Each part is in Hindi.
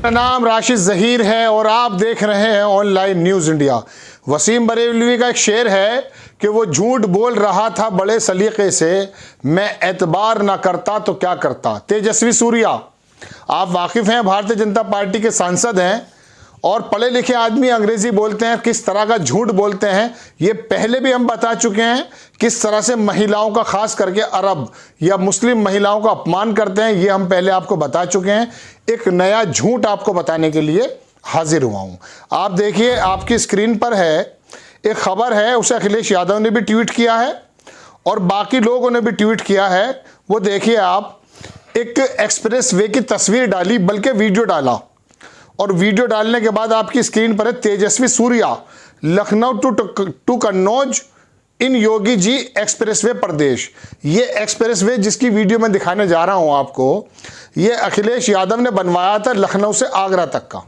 मेरा नाम राशिद ज़हीर है और आप देख रहे हैं online news India. Wasim Barelvi का एक शेर है कि वो झूठ बोल रहा था बड़े सलीके से, मैं एतबार ना करता तो क्या करता। तेजस्वी सूर्या, आप वाकिफ़ हैं, भारतीय जनता पार्टी के सांसद हैं और पढ़े लिखे आदमी अंग्रेजी बोलते हैं, किस तरह का झूठ बोलते हैं ये पहले भी हम बता चुके हैं। किस तरह से महिलाओं का, खास करके अरब या मुस्लिम महिलाओं का अपमान करते हैं, ये हम पहले आपको बता चुके हैं। एक नया झूठ आपको बताने के लिए हाजिर हुआ हूं। आप देखिए, आपकी स्क्रीन पर है एक खबर है, उसे अखिलेश यादव ने भी ट्वीट किया है और बाकी लोगों ने भी ट्वीट किया है। वो देखिए, आप एक एक्सप्रेस वे की तस्वीर डाली, बल्कि वीडियो डाला, और वीडियो डालने के बाद आपकी स्क्रीन पर है Tejasvi Surya, Lucknow to Kannauj in Yogi ji expressway प्रदेश। ये एक्सप्रेसवे जिसकी वीडियो मैं दिखाने जा रहा हूं आपको, ये अखिलेश यादव ने बनवाया था लखनऊ से आगरा तक का।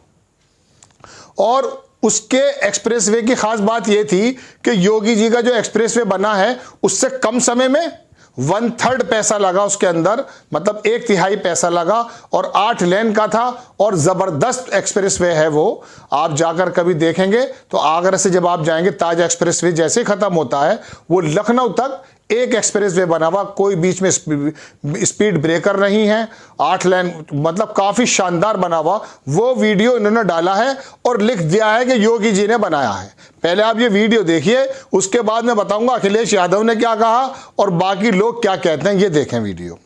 और उसके एक्सप्रेसवे की खास बात यह थी कि योगी जी का जो एक्सप्रेसवे बना है उससे कम समय में 1/3 पैसा लगा उसके अंदर, मतलब 1/3 पैसा लगा, और 8 लेन का था और ज़बरदस्त एक्सप्रेसवे है वो। आप जाकर कभी देखेंगे तो आगरा से जब आप जाएंगे, ताज एक्सप्रेसवे जैसे ही ख़त्म होता है वो लखनऊ तक एक एक्सप्रेसवे बना हुआ, कोई बीच में स्पीड ब्रेकर नहीं है, 8 लेन, मतलब काफ़ी शानदार बना हुआ। वो वीडियो इन्होंने डाला है और लिख दिया है कि योगी जी ने बनाया है। पहले आप ये वीडियो देखिए, उसके बाद मैं बताऊंगा अखिलेश यादव ने क्या कहा और बाकी लोग क्या कहते हैं। ये देखें वीडियो।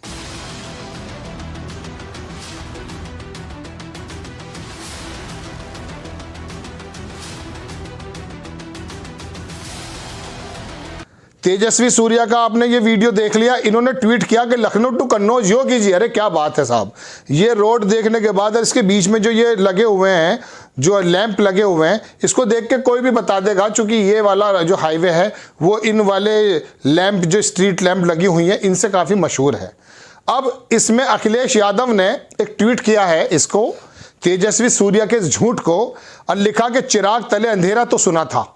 तेजस्वी सूर्या का आपने ये वीडियो देख लिया, इन्होंने ट्वीट किया कि लखनऊ टू कन्नौज योगी जी। अरे क्या बात है साहब, ये रोड देखने के बाद इसके बीच में जो ये लगे हुए हैं, जो लैंप लगे हुए हैं, इसको देख के कोई भी बता देगा, चूंकि ये वाला जो हाईवे है वो इन वाले लैंप, जो स्ट्रीट लैंप लगी हुई हैं, इनसे काफ़ी मशहूर है। अब इसमें अखिलेश यादव ने एक ट्वीट किया है इसको, तेजस्वी सूर्या के इस झूठ को, और लिखा कि चिराग तले अंधेरा तो सुना था,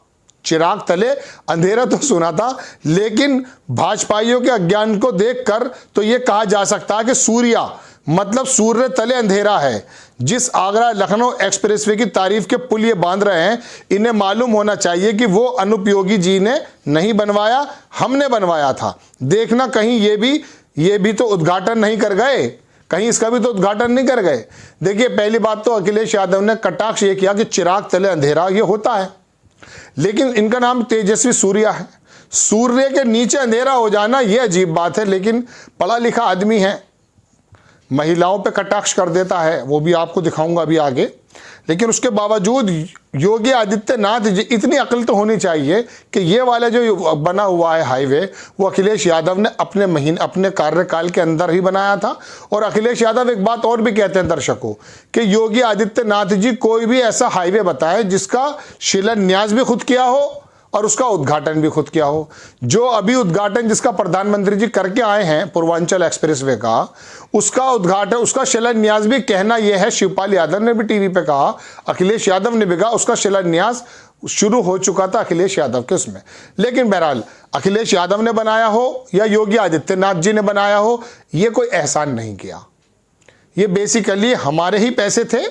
चिराग तले अंधेरा तो सुना था, लेकिन भाजपाइयों के अज्ञान को देखकर तो यह कहा जा सकता है कि सूर्या मतलब सूर्य तले अंधेरा है। जिस आगरा लखनऊ एक्सप्रेसवे की तारीफ के पुल ये बांध रहे हैं, इन्हें मालूम होना चाहिए कि वो अनुपयोगी जी ने नहीं बनवाया, हमने बनवाया था। देखना कहीं ये भी तो उद्घाटन नहीं कर गए, कहीं इसका भी तो उद्घाटन नहीं कर गए। देखिए, पहली बात तो अखिलेश यादव ने कटाक्ष ये किया कि चिराग तले अंधेरा, ये होता है, लेकिन इनका नाम तेजस्वी सूर्या है। सूर्य के नीचे अंधेरा हो जाना यह अजीब बात है, लेकिन पढ़ा लिखा आदमी है, महिलाओं पे कटाक्ष कर देता है, वो भी आपको दिखाऊंगा अभी आगे। लेकिन उसके बावजूद योगी आदित्यनाथ जी, इतनी अकल तो होनी चाहिए कि ये वाला जो बना हुआ है हाईवे, वो अखिलेश यादव ने अपने कार्यकाल के अंदर ही बनाया था। और अखिलेश यादव एक बात और भी कहते हैं दर्शकों कि योगी आदित्यनाथ जी कोई भी ऐसा हाईवे बताए जिसका शिलान्यास भी खुद किया हो और उसका उद्घाटन भी खुद किया हो। जो अभी उद्घाटन जिसका प्रधानमंत्री जी करके आए हैं पूर्वांचल एक्सप्रेसवे का, उसका उद्घाटन, उसका शिलान्यास भी, कहना यह है, शिवपाल यादव ने भी टीवी पे कहा, अखिलेश यादव ने भी कहा, उसका शिलान्यास शुरू हो चुका था अखिलेश यादव के उसमें। लेकिन बहरहाल अखिलेश यादव ने बनाया हो या योगी आदित्यनाथ जी ने बनाया हो, ये कोई एहसान नहीं किया। ये बेसिकली हमारे ही पैसे थे,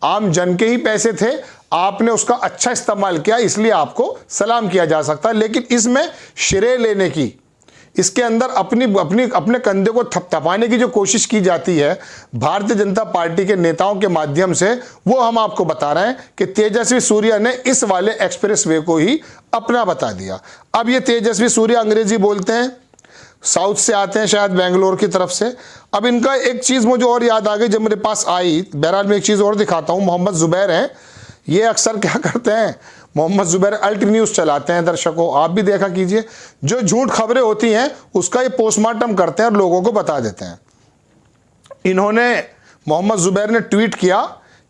आम जन के ही पैसे थे, आपने उसका अच्छा इस्तेमाल किया, इसलिए आपको सलाम किया जा सकता है। लेकिन इसमें श्रेय लेने की, इसके अंदर अपने कंधे को थपथपाने की जो कोशिश की जाती है भारतीय जनता पार्टी के नेताओं के माध्यम से, वो हम आपको बता रहे हैं कि तेजस्वी सूर्या ने इस वाले एक्सप्रेसवे को ही अपना बता दिया। अब ये तेजस्वी सूर्या अंग्रेजी बोलते हैं, साउथ से आते हैं, शायद बेंगलोर की तरफ से। अब इनका एक चीज़ मुझे और याद आ गई जब मेरे पास आई, बहरहाल मैं एक चीज़ और दिखाता हूँ। मोहम्मद जुबैर हैं, ये अक्सर क्या करते हैं, मोहम्मद जुबैर अल्ट न्यूज़ चलाते हैं दर्शकों, आप भी देखा कीजिए। जो झूठ खबरें होती हैं उसका ये पोस्टमार्टम करते हैं और लोगों को बता देते हैं। इन्होंने, मोहम्मद जुबैर ने ट्वीट किया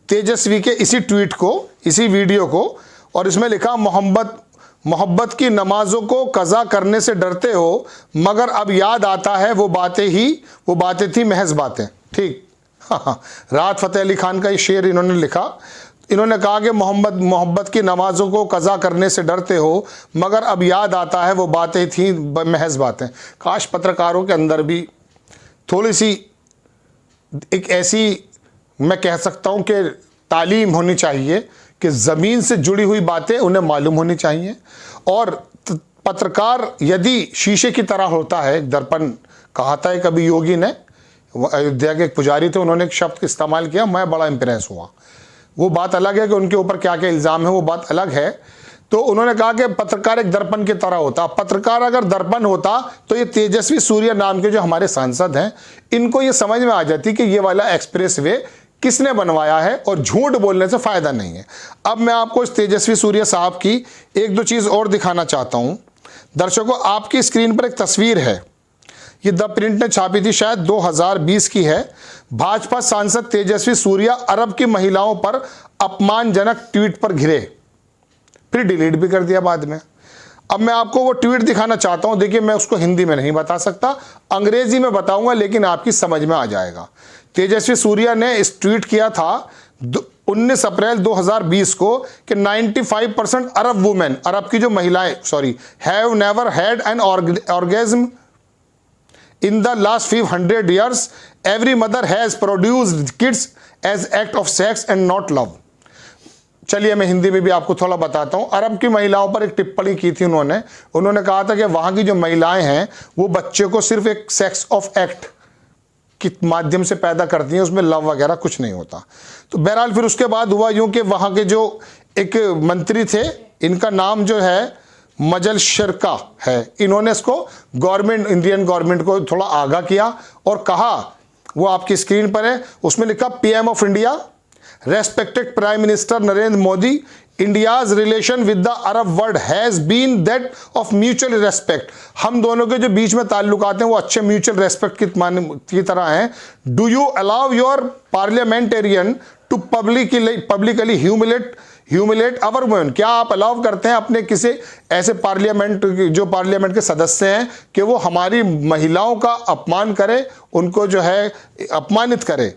तेजस्वी के इसी ट्वीट को, इसी वीडियो को, और इसमें लिखा, मोहब्बत की नमाजों को कज़ा करने से डरते हो, मगर अब याद आता है वो बातें थी महज बातें। ठीक, हाँ, राहत फ़तेह अली खान का ये शेर इन्होंने लिखा। इन्होंने कहा कि मोहब्बत की नमाजों को कज़ा करने से डरते हो, मगर अब याद आता है वो बातें थी महज बातें। काश पत्रकारों के अंदर भी थोड़ी सी एक ऐसी, मैं कह सकता हूँ कि तालीम होनी चाहिए कि ज़मीन से जुड़ी हुई बातें उन्हें मालूम होनी चाहिए। और पत्रकार यदि शीशे की तरह होता है, एक दर्पण कहा था कभी योगी ने, अयोध्या के एक पुजारी थे, उन्होंने एक शब्द इस्तेमाल किया, मैं बड़ा इंप्रेस हुआ। वो बात अलग है कि उनके ऊपर क्या क्या इल्ज़ाम है, वो बात अलग है। तो उन्होंने कहा कि पत्रकार एक दर्पण की तरह होता। पत्रकार अगर दर्पण होता तो ये तेजस्वी सूर्या नाम के जो हमारे सांसद हैं, इनको ये समझ में आ जाती कि ये वाला एक्सप्रेस वे किसने बनवाया है और झूठ बोलने से फ़ायदा नहीं है। अब मैं आपको इस तेजस्वी सूर्या साहब की एक दो चीज़ और दिखाना चाहता हूँ। दर्शकों, आपकी स्क्रीन पर एक तस्वीर है, ये द प्रिंट ने छापी थी, शायद 2020 की है। भाजपा सांसद तेजस्वी सूर्या अरब की महिलाओं पर अपमानजनक ट्वीट पर घिरे, फिर डिलीट भी कर दिया बाद में। अब मैं आपको वो ट्वीट दिखाना चाहता हूं। देखिए, मैं उसको हिंदी में नहीं बता सकता, अंग्रेजी में बताऊंगा, लेकिन आपकी समझ में आ जाएगा। तेजस्वी सूर्या ने इस ट्वीट किया था 19 अप्रैल 2020 को कि 95% अरब वुमेन, अरब की जो महिलाएं, have never had an orgasm in the last 500 years. Every mother has produced kids as act of sex and not love. चलिए मैं हिंदी में भी आपको थोड़ा बताता हूँ। अरब की महिलाओं पर एक टिप्पणी की थी उन्होंने कहा था कि वहाँ की जो महिलाएं हैं वो बच्चे को सिर्फ एक सेक्स ऑफ एक्ट के माध्यम से पैदा करती हैं, उसमें लव वगैरह कुछ नहीं होता। तो बहरहाल फिर उसके बाद हुआ यूँ कि वहाँ के जो एक मंत्री थे, इनका नाम जो है मजल शिरका है, इन्होंने इसको इंडियन गवर्नमेंट को थोड़ा आगाह किया और कहा, वो आपकी स्क्रीन पर है, उसमें लिखा PM of India, respected prime minister Narendra Modi, India's relation with the Arab world has been that of mutual respect. हम दोनों के जो बीच में ताल्लुकात हैं वो अच्छे म्यूचुअल रेस्पेक्ट की तरह हैं। Do you allow your parliamentarian to publicly humiliate our women? क्या आप अलाउ करते हैं अपने किसी ऐसे पार्लियामेंट के सदस्य हैं कि वो हमारी महिलाओं का अपमान करे, उनको जो है अपमानित करे?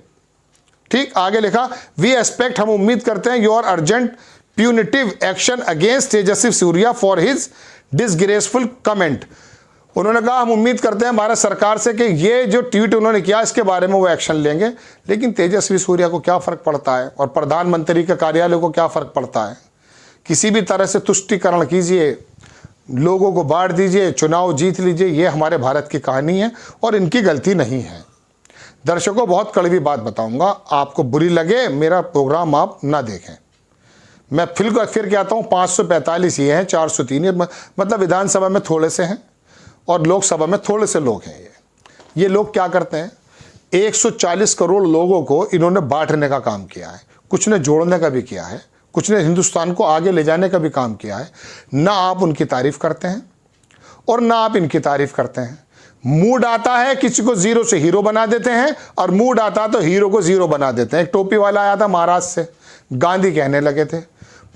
ठीक, आगे लिखा, वी एक्सपेक्ट, हम उम्मीद करते हैं, your urgent punitive action against Tejasvi Surya for his disgraceful comment. उन्होंने कहा हम उम्मीद करते हैं भारत सरकार से कि ये जो ट्वीट उन्होंने किया इसके बारे में वो एक्शन लेंगे। लेकिन तेजस्वी सूर्या को क्या फ़र्क पड़ता है और प्रधानमंत्री के कार्यालय को क्या फ़र्क पड़ता है? किसी भी तरह से तुष्टीकरण कीजिए, लोगों को बांट दीजिए, चुनाव जीत लीजिए, ये हमारे भारत की कहानी है और इनकी गलती नहीं है। दर्शकों, बहुत कड़वी बात बताऊँगा, आपको बुरी लगे मेरा प्रोग्राम आप ना देखें। मैं फिर कहता हूँ 545 ये हैं, 403 मतलब विधानसभा में थोड़े से हैं और लोकसभा में थोड़े से लोग हैं। ये लोग क्या करते हैं, 140 करोड़ लोगों को इन्होंने बांटने का काम किया है, कुछ ने जोड़ने का भी किया है, कुछ ने हिंदुस्तान को आगे ले जाने का भी काम किया है। ना आप उनकी तारीफ करते हैं और ना आप इनकी तारीफ करते हैं। मूड आता है किसी को जीरो से हीरो बना देते हैं और मूड आता तो हीरो को जीरो बना देते हैं। एक टोपी वाला आया था महाराष्ट्र से, गांधी कहने लगे थे,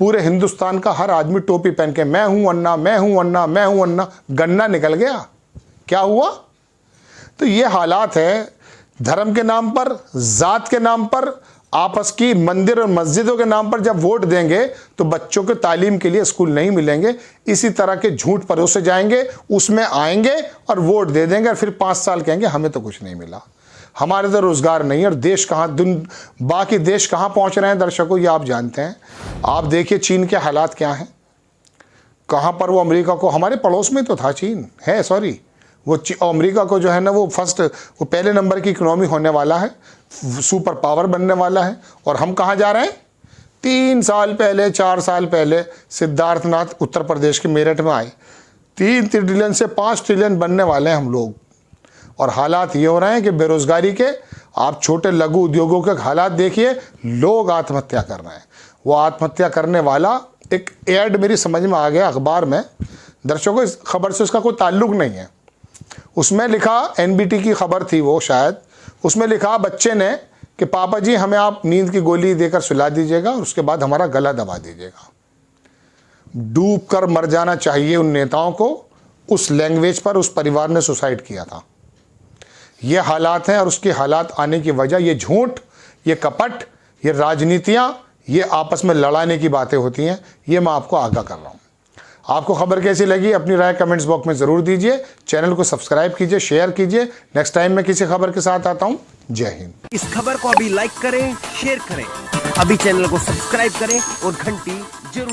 पूरे हिंदुस्तान का हर आदमी टोपी पहन के मैं हूं अन्ना, मैं हूं अन्ना, मैं हूं अन्ना, गन्ना निकल गया। क्या हुआ? तो ये हालात है। धर्म के नाम पर, जात के नाम पर, आपस की मंदिर और मस्जिदों के नाम पर जब वोट देंगे तो बच्चों के तालीम के लिए स्कूल नहीं मिलेंगे। इसी तरह के झूठ परोसे जाएंगे, उसमें आएंगे और वोट दे देंगे और फिर 5 साल कहेंगे हमें तो कुछ नहीं मिला, हमारे तो रोजगार नहीं है। और देश कहाँ, बाकी देश कहाँ पहुँच रहे हैं दर्शकों, ये आप जानते हैं। आप देखिए चीन के हालात क्या हैं, कहाँ पर वो अमेरिका को, हमारे पड़ोस में तो था चीन है, वो अमेरिका को जो है ना वो पहले नंबर की इकोनॉमी होने वाला है, सुपर पावर बनने वाला है। और हम कहाँ जा रहे हैं? 3 साल पहले, 4 साल पहले सिद्धार्थनाथ उत्तर प्रदेश के मेरठ में आए, 3 ट्रिलियन से 5 ट्रिलियन बनने वाले हैं हम लोग। और हालात ये हो रहे हैं कि बेरोजगारी के, आप छोटे लघु उद्योगों के हालात देखिए, लोग आत्महत्या कर रहे हैं। वो आत्महत्या करने वाला एक ऐड मेरी समझ में आ गया अखबार में। दर्शकों, इस खबर से उसका कोई ताल्लुक नहीं है। उसमें लिखा, एनबीटी की खबर थी वो शायद, उसमें लिखा बच्चे ने कि पापा जी हमें आप नींद की गोली देकर सुला दीजिएगा और उसके बाद हमारा गला दबा दीजिएगा। डूब कर मर जाना चाहिए उन नेताओं को। उस लैंग्वेज पर उस परिवार ने सुसाइड किया था। ये हालात हैं और उसके हालात आने की वजह ये झूठ, ये कपट, ये राजनीतियाँ, ये आपस में लड़ाने की बातें होती हैं। ये मैं आपको आगाह कर रहा हूँ। आपको खबर कैसी लगी अपनी राय कमेंट्स बॉक्स में ज़रूर दीजिए। चैनल को सब्सक्राइब कीजिए, शेयर कीजिए। नेक्स्ट टाइम मैं किसी खबर के साथ आता हूँ। जय हिंद। इस खबर को अभी लाइक करें, शेयर करें। अभी चैनल को सब्सक्राइब करें और घंटी जरूर